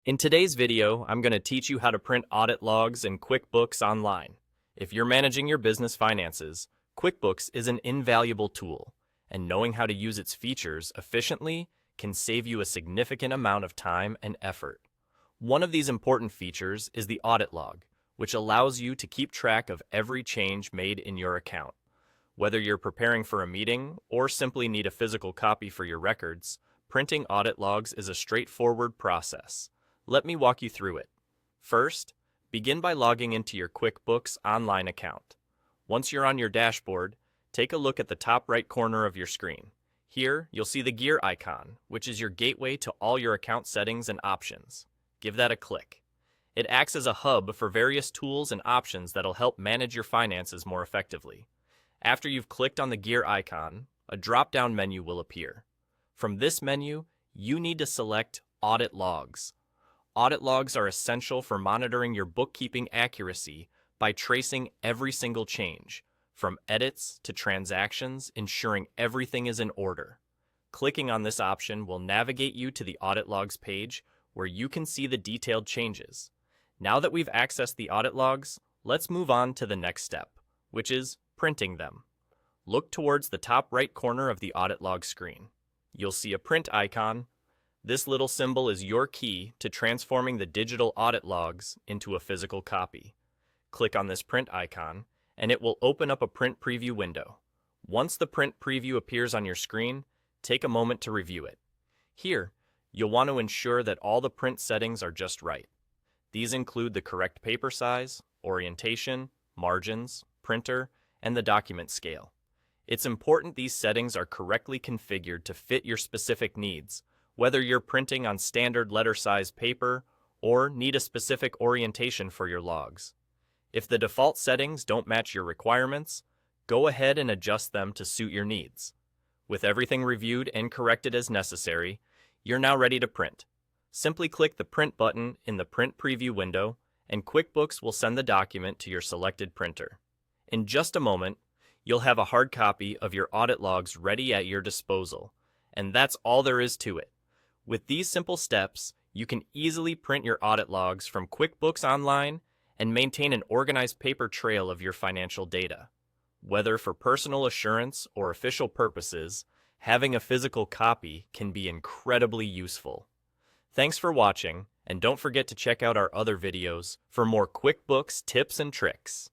In today's video, I'm going to teach you how to print audit logs in QuickBooks Online. If you're managing your business finances, QuickBooks is an invaluable tool, and knowing how to use its features efficiently can save you a significant amount of time and effort. One of these important features is the audit log, which allows you to keep track of every change made in your account. Whether you're preparing for a meeting or simply need a physical copy for your records, printing audit logs is a straightforward process. Let me walk you through it. First, begin by logging into your QuickBooks Online account. Once you're on your dashboard, take a look at the top right corner of your screen. Here, you'll see the gear icon, which is your gateway to all your account settings and options. Give that a click. It acts as a hub for various tools and options that'll help manage your finances more effectively. After you've clicked on the gear icon, a drop-down menu will appear. From this menu, you need to select Audit Logs. Audit logs are essential for monitoring your bookkeeping accuracy by tracing every single change, from edits to transactions, ensuring everything is in order. Clicking on this option will navigate you to the Audit Logs page where you can see the detailed changes. Now that we've accessed the audit logs, let's move on to the next step, which is printing them. Look towards the top right corner of the audit log screen. You'll see a print icon. This little symbol is your key to transforming the digital audit logs into a physical copy. Click on this print icon, and it will open up a print preview window. Once the print preview appears on your screen, take a moment to review it. Here, you'll want to ensure that all the print settings are just right. These include the correct paper size, orientation, margins, printer, and the document scale. It's important these settings are correctly configured to fit your specific needs, whether you're printing on standard letter-size paper or need a specific orientation for your logs. If the default settings don't match your requirements, go ahead and adjust them to suit your needs. With everything reviewed and corrected as necessary, you're now ready to print. Simply click the Print button in the Print Preview window, and QuickBooks will send the document to your selected printer. In just a moment, you'll have a hard copy of your audit logs ready at your disposal, and that's all there is to it. With these simple steps, you can easily print your audit logs from QuickBooks Online and maintain an organized paper trail of your financial data. Whether for personal assurance or official purposes, having a physical copy can be incredibly useful. Thanks for watching, and don't forget to check out our other videos for more QuickBooks tips and tricks.